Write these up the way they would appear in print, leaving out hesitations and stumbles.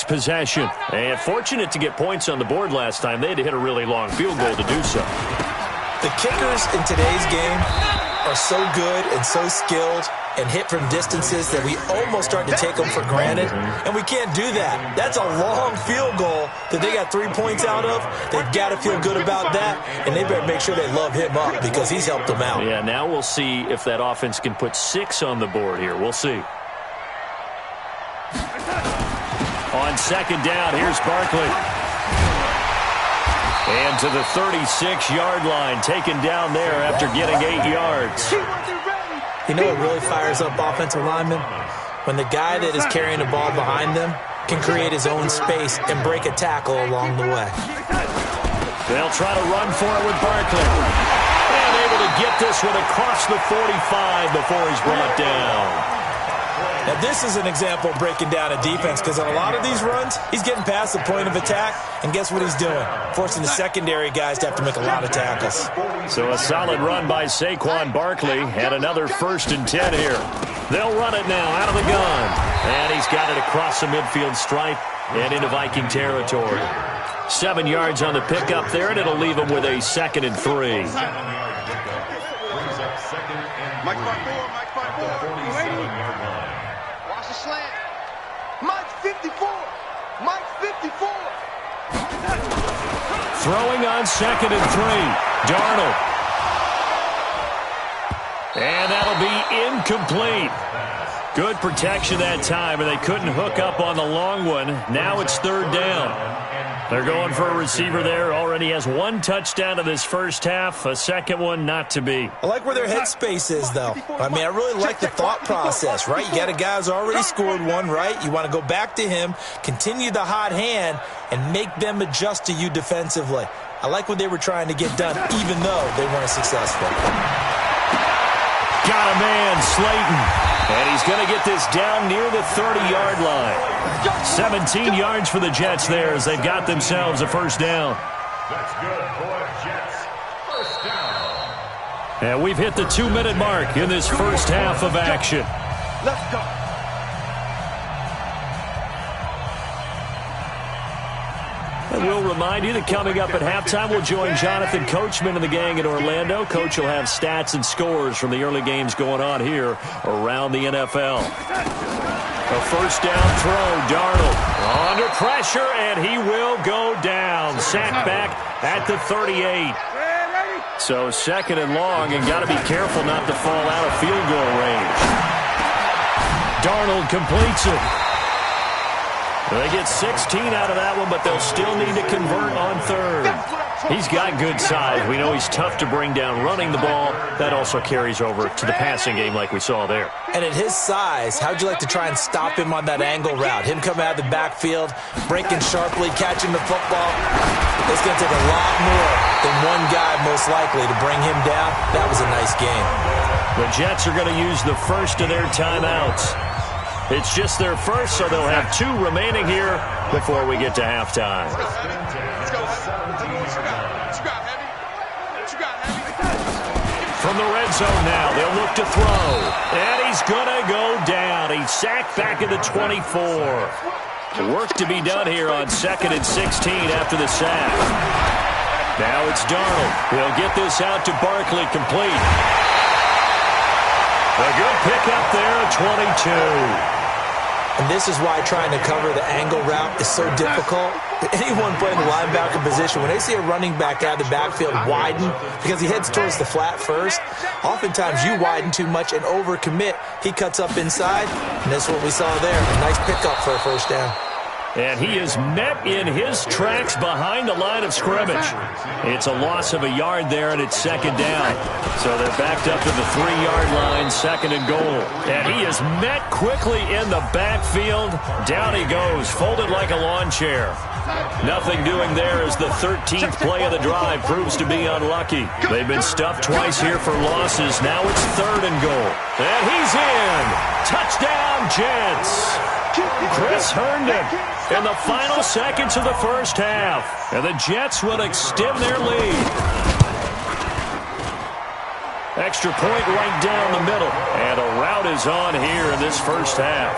next possession. And fortunate to get points on the board last time. They had to hit a really long field goal to do so. The kickers in today's game are so good and so skilled and hit from distances that we almost start to take them for granted, and we can't do that. That's a long field goal that they got 3 points out of. They've got to feel good about that, and they better make sure they love him up because he's helped them out. Yeah, now we'll see if that offense can put 6 on the board here. We'll see. On second down, here's Barkley. And to the 36-yard line, taken down there after getting 8 yards. You know what really fires up offensive linemen? When the guy that is carrying the ball behind them can create his own space and break a tackle along the way. They'll try to run for it with Barkley. And able to get this one across the 45 before he's brought down. Now, this is an example of breaking down a defense because on a lot of these runs, he's getting past the point of attack, and guess what he's doing? Forcing the secondary guys to have to make a lot of tackles. So a solid run by Saquon Barkley, and another 1st and 10 here. They'll run it now out of the gun, and he's got it across the midfield stripe and into Viking territory. 7 yards on the pickup there, and it'll leave him with a 2nd and 3. Throwing on 2nd and 3. Darnold. And that'll be incomplete. Good protection that time, and they couldn't hook up on the long one. Now it's 3rd down. They're going for a receiver there. Already has 1 touchdown in this first half. A second one not to be. I like where their headspace is, though. I mean, I really like the thought process, right? You got a guy who's already scored 1, right? You want to go back to him, continue the hot hand, and make them adjust to you defensively. I like what they were trying to get done, even though they weren't successful. Got a man, Slayton. And he's going to get this down near the 30-yard line. 17 yards for the Jets there as they've got themselves a 1st down. That's good for Jets. 1st down. And we've hit the 2-minute mark in this first half of action. Let's go. And we'll remind you that coming up at halftime, we'll join Jonathan Coachman and the gang in Orlando. Coach will have stats and scores from the early games going on here around the NFL. A 1st down throw, Darnold under pressure, and he will go down. Sacked back at the 38. So 2nd and long, and got to be careful not to fall out of field goal range. Darnold completes it. They get 16 out of that one, but they'll still need to convert on 3rd. He's got good size. We know he's tough to bring down running the ball. That also carries over to the passing game like we saw there. And at his size, how'd you like to try and stop him on that angle route? Him coming out of the backfield, breaking sharply, catching the football. It's going to take a lot more than one guy most likely to bring him down. That was a nice game. The Jets are going to use the first of their timeouts. It's just their first, so they'll have 2 remaining here before we get to halftime. From the red zone now, they'll look to throw. And he's going to go down. He's sacked back at the 24. Work to be done here on 2nd and 16 after the sack. Now it's Darnold. He'll get this out to Barkley, complete. A good pickup there at 22. And this is why trying to cover the angle route is so difficult. Anyone playing the linebacker position, when they see a running back out of the backfield widen, because he heads towards the flat first, oftentimes you widen too much and overcommit. He cuts up inside, and that's what we saw there. A nice pickup for a 1st down. And he is met in his tracks behind the line of scrimmage. It's a loss of a yard there, and it's 2nd down. So they're backed up to the 3-yard line, 2nd and goal. And he is met quickly in the backfield. Down he goes, folded like a lawn chair. Nothing doing there as the 13th play of the drive proves to be unlucky. They've been stuffed twice here for losses. Now it's 3rd and goal. And he's in. Touchdown, Jets. Chris Herndon in the final seconds of the first half. And the Jets will extend their lead. Extra point right down the middle. And a rout is on here in this first half.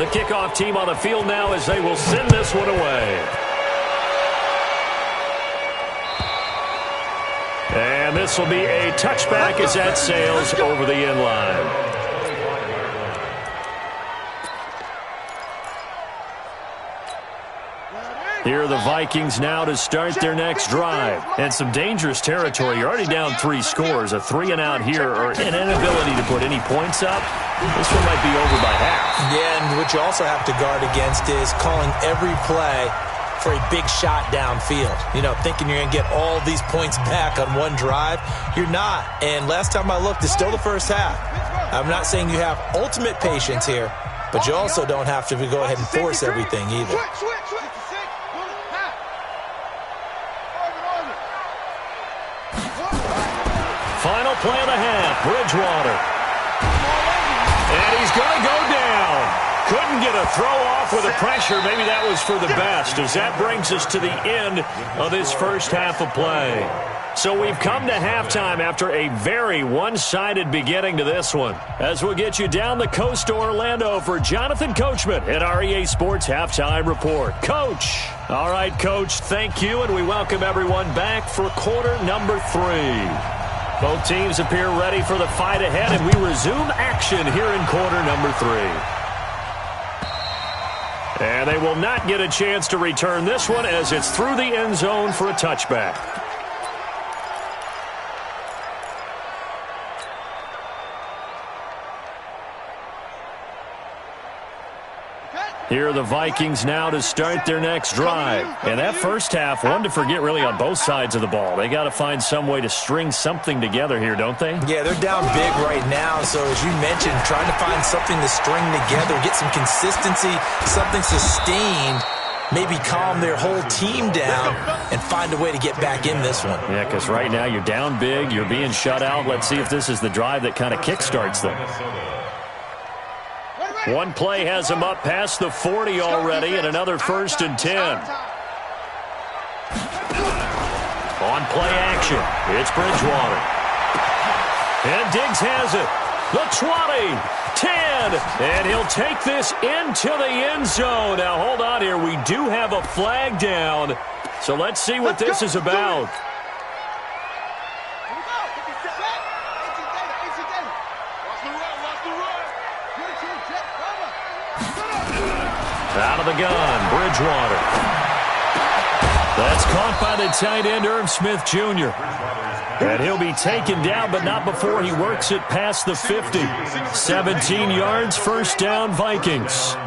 The kickoff team on the field now as they will send this one away. And this will be a touchback as that sails over the end line. Here are the Vikings now to start their next drive. And some dangerous territory. You're already down 3 scores. A 3-and-out here or an inability to put any points up. This one might be over by half. Yeah, and what you also have to guard against is calling every play for a big shot downfield. You know, thinking you're going to get all these points back on one drive. You're not. And last time I looked, it's still the first half. I'm not saying you have ultimate patience here, but you also don't have to go ahead and force everything either. Final play of the half, Bridgewater. And he's going to go down. Couldn't get a throw off with the pressure. Maybe that was for the best, as that brings us to the end of this first half of play. So we've come to halftime after a very one-sided beginning to this one. As we'll get you down the coast to Orlando for Jonathan Coachman at our EA Sports Halftime Report. Coach. All right, Coach, thank you, and we welcome everyone back for quarter number 3. Both teams appear ready for the fight ahead, and we resume action here in quarter number 3. And they will not get a chance to return this one as it's through the end zone for a touchback. Here are the Vikings now to start their next drive. And that first half, one to forget really on both sides of the ball. They got to find some way to string something together here, don't they? Yeah, they're down big right now. So as you mentioned, trying to find something to string together, get some consistency, something sustained, maybe calm their whole team down and find a way to get back in this one. Yeah, because right now you're down big, you're being shut out. Let's see if this is the drive that kind of kickstarts them. One play has him up past the 40 already, and another 1st and 10. On play action, it's Bridgewater. And Diggs has it. The 20, 10, and he'll take this into the end zone. Now, hold on here. We do have a flag down, so let's see what this is about. Out of the gun, Bridgewater. That's caught by the tight end, Irv Smith Jr. And he'll be taken down, but not before he works it past the 50. 17 yards, first down, Vikings.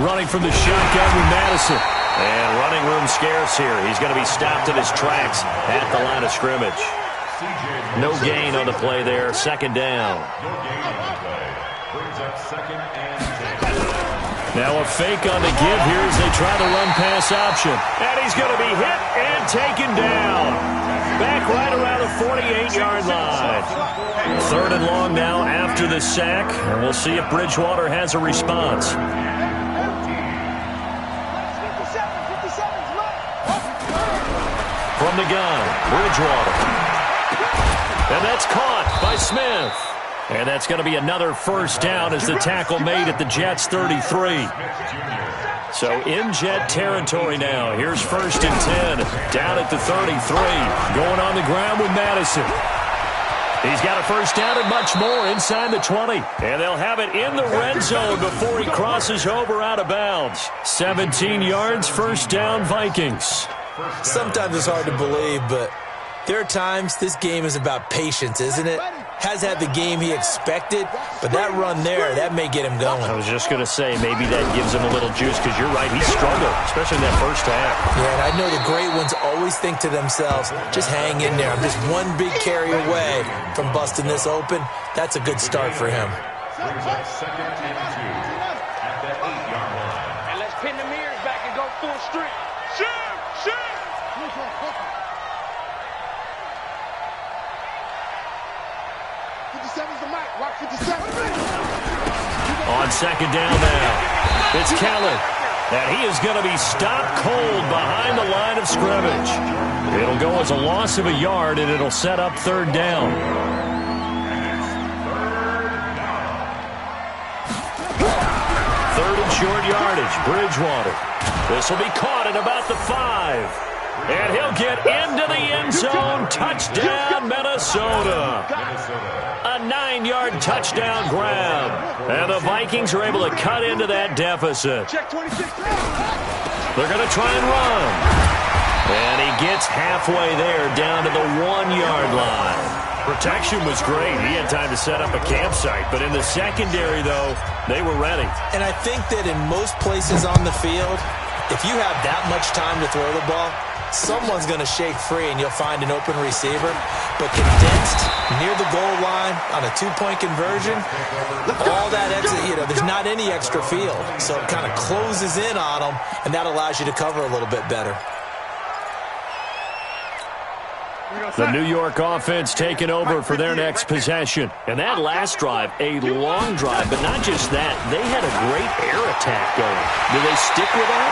Running from the shotgun with Madison. And running room scarce here. He's going to be stopped in his tracks at the line of scrimmage. No gain on the play there, 2nd down. Now a fake on the give here as they try the run-pass option. And he's going to be hit and taken down. Back right around the 48-yard line. 3rd and long now after the sack. And we'll see if Bridgewater has a response. From the gun, Bridgewater. And that's caught by Smith. And that's going to be another first down as the tackle made at the Jets' 33. So in Jet territory now. Here's 1st and 10 down at the 33. Going on the ground with Madison. He's got a first down and much more inside the 20. And they'll have it in the red zone before he crosses over out of bounds. 17 yards, first down, Vikings. Sometimes it's hard to believe, but there are times this game is about patience, isn't it? Has had the game he expected, but that run there, that may get him going. I was just going to say, maybe that gives him a little juice, because you're right, he struggled, especially in that first half. Yeah, and I know the great ones always think to themselves, just hang in there. I'm just one big carry away from busting this open. That's a good start for him. Brings up 2nd and 2 at the 8-yard line. And let's pin the mirrors back and go full strength. Shoot! On 2nd down now, it's Kellen. And he is going to be stopped cold behind the line of scrimmage. It'll go as a loss of a yard, and it'll set up 3rd down. short yardage. Bridgewater. This will be caught at about the 5. And he'll get into the end zone. Touchdown, Minnesota. A 9-yard touchdown grab. And the Vikings are able to cut into that deficit. They're going to try and run. And he gets halfway there down to the 1-yard line. Protection was great. He had time to set up a campsite. But in the secondary, though, they were ready. And I think that in most places on the field, if you have that much time to throw the ball, someone's going to shake free and you'll find an open receiver. But condensed near the goal line on a 2-point conversion, all that extra, there's not any extra field. So it kind of closes in on them, and that allows you to cover a little bit better. The New York offense taking over for their next possession. And that last drive, a long drive, but not just that. They had a great air attack going. Do they stick with that?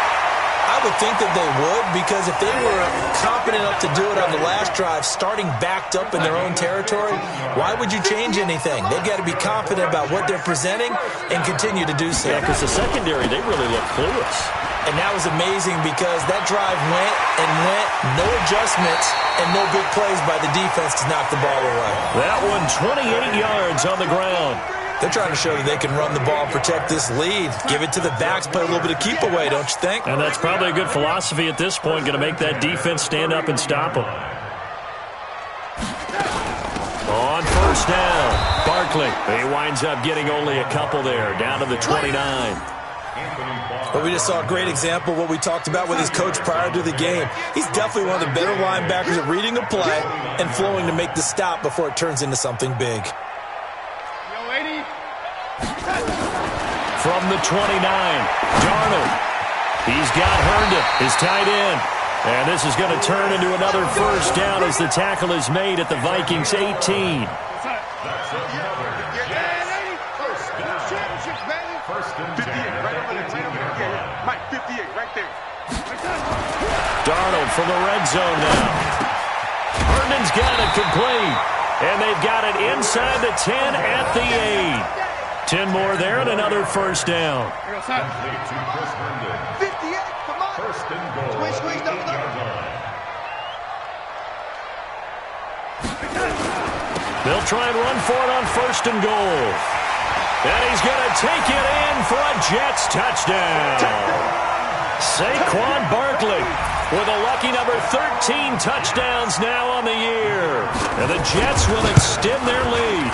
I would think that they would, because if they were confident enough to do it on the last drive, starting backed up in their own territory, why would you change anything? They've got to be confident about what they're presenting and continue to do so. Yeah, because the secondary, they really look clueless. And that was amazing because that drive went and went, no adjustments, and no big plays by the defense to knock the ball away. That one, 28 yards on the ground. They're trying to show that they can run the ball and protect this lead. Give it to the backs, play a little bit of keep away, don't you think? And that's probably a good philosophy at this point, going to make that defense stand up and stop them. On first down, Barkley. He winds up getting only a couple there, down to the 29. But we just saw a great example of what we talked about with his coach prior to the game. He's definitely one of the better linebackers at reading a play and flowing to make the stop before it turns into something big. From the 29, Darnold. He's got Herndon, his tight end. And this is going to turn into another first down as the tackle is made at the Vikings' 18. Darnold from the red zone now. Herndon's got it complete. And they've got it inside the 10 at the 8. 10 more there and another first down. 58, come on. First and goal. They'll try and run for it on first and goal. And he's going to take it in for a Jets touchdown. Saquon Barkley with a lucky number 13 touchdowns now on the year. And the Jets will extend their lead.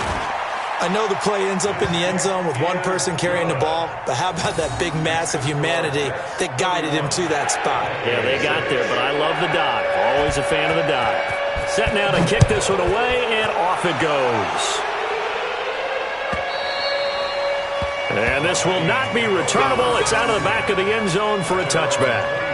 I know the play ends up in the end zone with one person carrying the ball, but how about that big mass of humanity that guided him to that spot? Yeah, they got there, but I love the dive. Always a fan of the dive. Set now to kick this one away, and off it goes. And this will not be returnable. It's out of the back of the end zone for a touchback.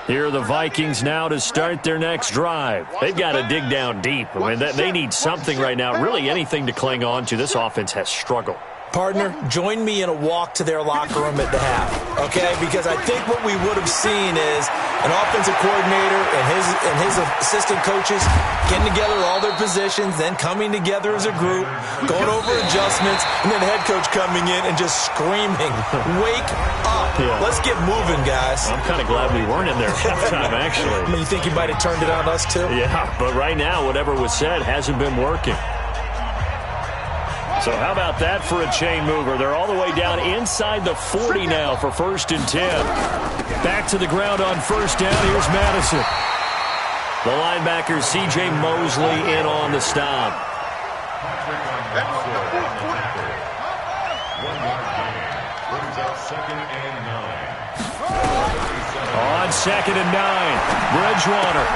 Here are the Vikings now to start their next drive. They've got to dig down deep. I mean, they need something right now, really anything to cling on to. This offense has struggled. Partner, join me in a walk to their locker room at the half, okay? Because I think what we would have seen is an offensive coordinator and his assistant coaches getting together all their positions, then coming together as a group, going over adjustments, and then the head coach coming in and just screaming, "Wake up. Yeah. Let's get moving, guys." I'm kind of glad we weren't in there at halftime, actually. I mean, you think you might have turned it on us, too? Yeah, but right now, whatever was said hasn't been working. So how about that for a chain mover? They're all the way down inside the 40 now for first and 10. Back to the ground on first down. Here's Madison. The linebacker, C.J. Mosley, in on the stop. On second and 9, Bridgewater.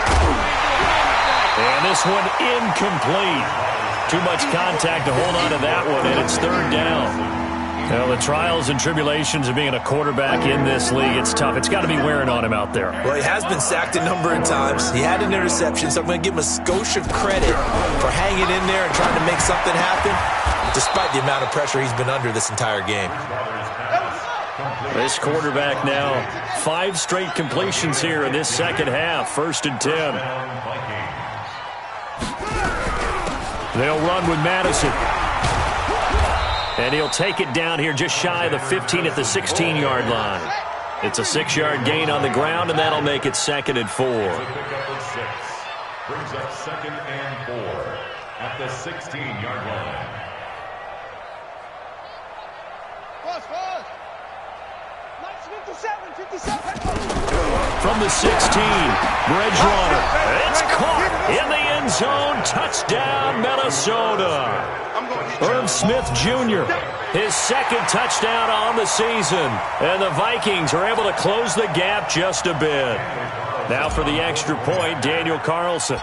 And this one incomplete. Too much contact to hold on to that one, and it's third down. Well, the trials and tribulations of being a quarterback in this league, it's tough. It's got to be wearing on him out there. Well, he has been sacked a number of times. He had an interception, so I'm going to give him a skosh of credit for hanging in there and trying to make something happen, despite the amount of pressure he's been under this entire game. This quarterback now, 5 straight completions here in this second half, first and 10. They'll run with Madison. And he'll take it down here just shy of the 15 at the 16-yard line. It's a 6-yard gain on the ground, and that'll make it 2nd and 4. Brings up 2nd and 4 at the 16-yard line. From the 16, Bridgewater. It's caught in the end zone. Touchdown, Minnesota. Irv Smith Jr., his 2nd touchdown on the season. And the Vikings are able to close the gap just a bit. Now for the extra point, Daniel Carlson.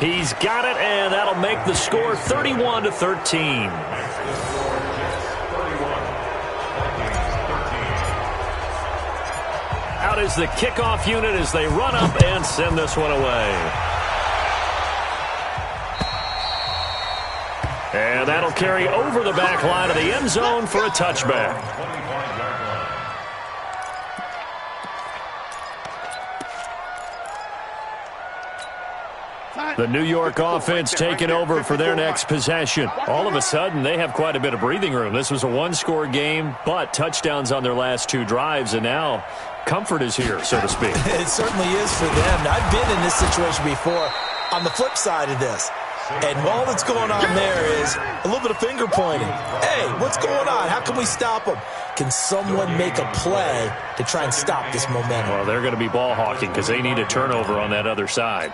He's got it, and that'll make the score 31-13. Out is the kickoff unit as they run up and send this one away. And that'll carry over the back line of the end zone for a touchback. The New York offense taking over for their next possession. All of a sudden, they have quite a bit of breathing room. This was a one-score game, but touchdowns on their last 2 drives, and now comfort is here, so to speak. It certainly is for them. I've been in this situation before on the flip side of this. And all that's going on there is a little bit of finger pointing. Hey, what's going on? How can we stop them? Can someone make a play to try and stop this momentum? Well, they're going to be ball hawking because they need a turnover on that other side.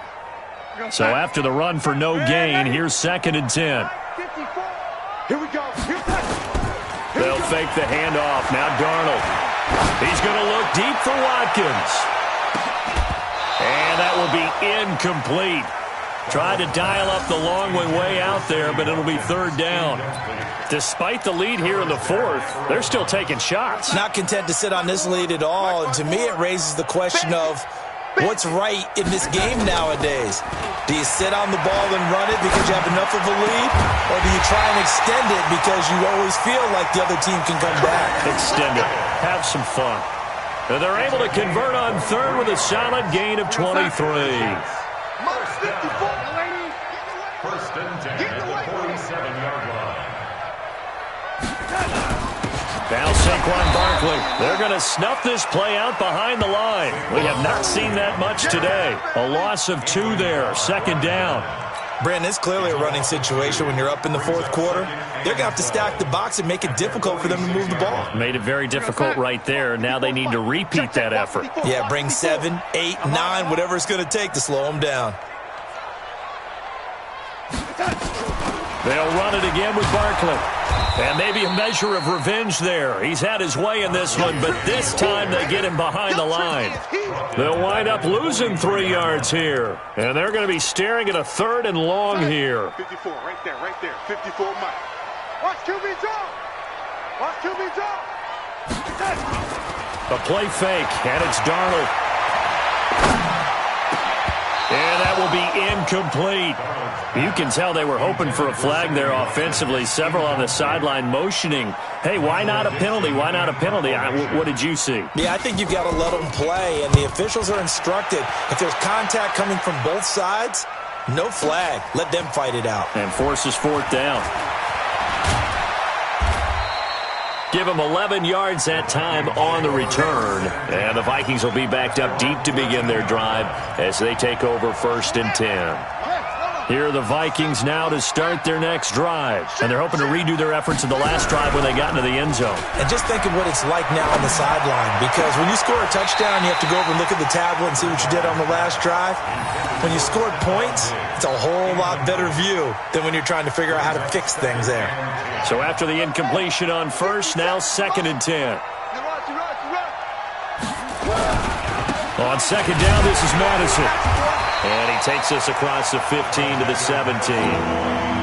So after the run for no gain, here's 2nd and 10. Here we go. They'll fake the handoff. Now Darnold. He's going to look deep for Watkins. And that will be incomplete. Tried to dial up the long way out there, but it'll be 3rd down. Despite the lead here in the 4th, they're still taking shots. Not content to sit on this lead at all. And to me, it raises the question of what's right in this game nowadays. Do you sit on the ball and run it because you have enough of a lead? Or do you try and extend it because you always feel like the other team can come back? Extend it. Have some fun. And they're able to convert on 3rd with a solid gain of 23. First and 10 at the 47-yard line. Now Saquon Barkley. They're going to snuff this play out behind the line. We have not seen that much today. A loss of 2 there. 2nd down. Brandon, it's clearly a running situation when you're up in the 4th quarter. They're going to have to stack the box and make it difficult for them to move the ball. Made it very difficult right there. Now they need to repeat that effort. Yeah, bring 7, 8, 9, whatever it's going to take to slow them down. They'll run it again with Barkley. And maybe a measure of revenge there. He's had his way in this one, but this time they get him behind the line. They'll wind up losing 3 yards here. And they're going to be staring at a 3rd and long here. 54, right there. 54 Mike. Watch QB draw. Watch QB draw. A play fake, and it's Darnold. And that will be incomplete. You can tell they were hoping for a flag there offensively. Several on the sideline motioning, hey, why not a penalty? Why not a penalty? What did you see? Yeah, I think you've got to let them play, and the officials are instructed. If there's contact coming from both sides, no flag. Let them fight it out. And forces 4th down. Give them 11 yards that time on the return. And the Vikings will be backed up deep to begin their drive as they take over 1st and 10. Here are the Vikings now to start their next drive. And they're hoping to redo their efforts in the last drive when they got into the end zone. And just think of what it's like now on the sideline. Because when you score a touchdown, you have to go over and look at the tablet and see what you did on the last drive. When you scored points, it's a whole lot better view than when you're trying to figure out how to fix things there. So after the incompletion on 1st, now 2nd and 10. On 2nd down, this is Madison. And he takes us across the 15 to the 17.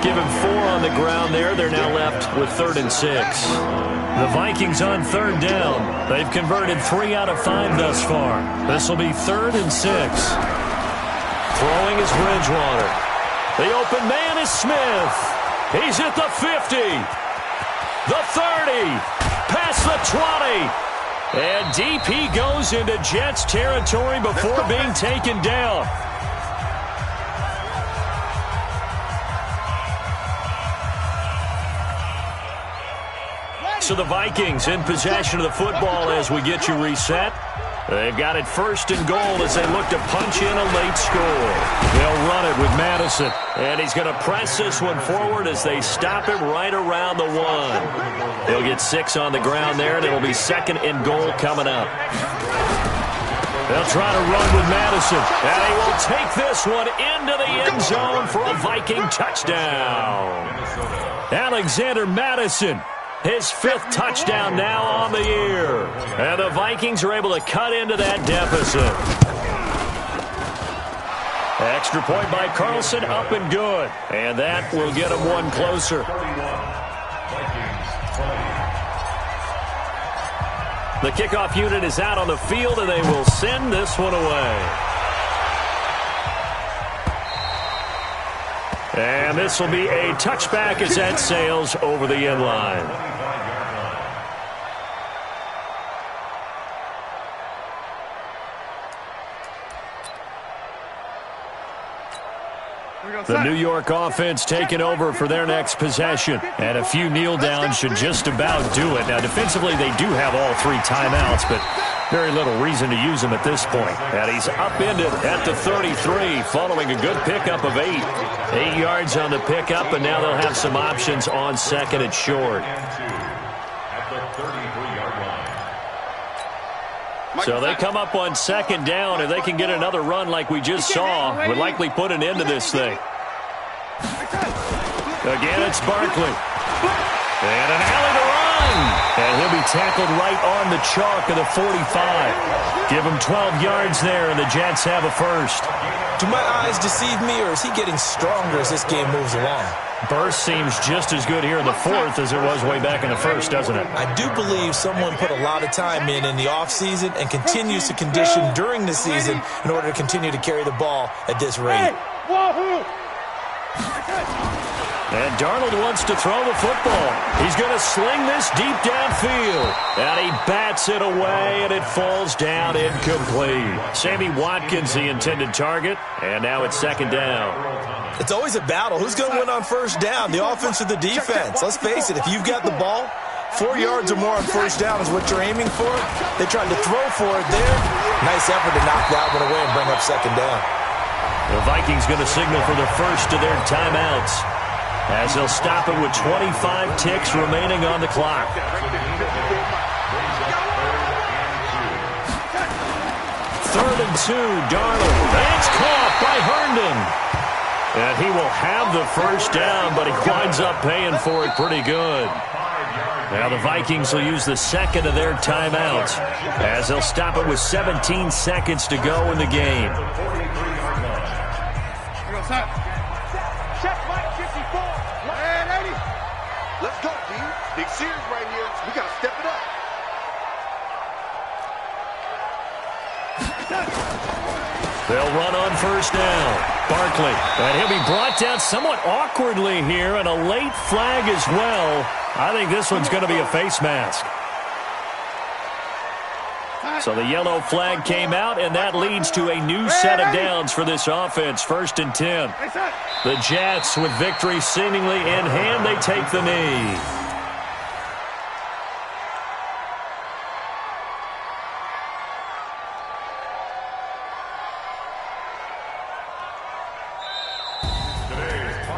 Give him 4 on the ground there. They're now left with 3rd and 6. The Vikings on 3rd down. They've converted 3 out of 5 thus far. This will be 3rd and 6. Throwing is Bridgewater. The open man is Smith. He's at the 50. The 30. Past the 20. And deep he goes into Jets territory before being taken down. So the Vikings in possession of the football as we get you reset. They've got it 1st and goal as they look to punch in a late score. They'll run it with Madison. And he's going to press this one forward as they stop him right around the 1. He'll get 6 on the ground there, and it'll be 2nd and goal coming up. They'll try to run with Madison. And he will take this one into the end zone for a Viking touchdown. Alexander Madison. His 5th touchdown now on the year. And the Vikings are able to cut into that deficit. Extra point by Carlson, up and good. And that will get them one closer. The kickoff unit is out on the field, and they will send this one away. And this will be a touchback as that sails over the end line. The New York offense taking over for their next possession. And a few kneel downs should just about do it. Now, defensively, they do have all 3 timeouts, but very little reason to use them at this point. And he's upended at the 33 following a good pickup of 8. 8 yards on the pickup, and now they'll have some options on 2nd and short. So they come up on 2nd down, and they can get another run like we just saw. Would likely put an end to this thing. Again, it's Barkley. And an alley to run. And he'll be tackled right on the chalk of the 45. Give him 12 yards there, and the Jets have a first. Do my eyes deceive me, or is he getting stronger as this game moves along? Burst seems just as good here in the 4th as it was way back in the 1st, doesn't it? I do believe someone put a lot of time in the offseason and continues to condition during the season in order to continue to carry the ball at this rate. And Darnold wants to throw the football. He's going to sling this deep downfield. And he bats it away, and it falls down incomplete. Sammy Watkins, the intended target, and now it's 2nd down. It's always a battle. Who's going to win on 1st down, the offense or the defense? Let's face it, if you've got the ball, 4 yards or more on 1st down is what you're aiming for. They tried to throw for it there. Nice effort to knock that one away and bring up 2nd down. The Vikings going to signal for the first of their timeouts as they'll stop it with 25 ticks remaining on the clock. 3rd and 2, Darnold. That's caught by Herndon. And he will have the first down, but he winds up paying for it pretty good. Now the Vikings will use the 2nd of their timeouts as they'll stop it with 17 seconds to go in the game. Check Mike 54. And 80. Let's go, D. Big series right here. We got to step it up. They'll run on 1st down. Barkley. And he'll be brought down somewhat awkwardly here, and a late flag as well. I think this one's going to be a face mask. So the yellow flag came out, and that leads to a new set of downs for this offense. 1st and 10. The Jets, with victory seemingly in hand, they take the knee.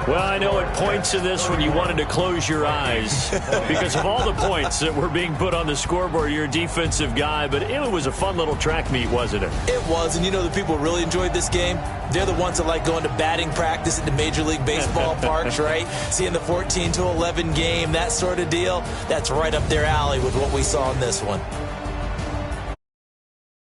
Well, I know at points in this when you wanted to close your eyes because of all the points that were being put on the scoreboard. You're a defensive guy, but it was a fun little track meet, wasn't it? It was, and you know the people who really enjoyed this game? They're the ones that like going to batting practice at the Major League Baseball parks, right? Seeing the 14-11 game, that sort of deal. That's right up their alley with what we saw in this one.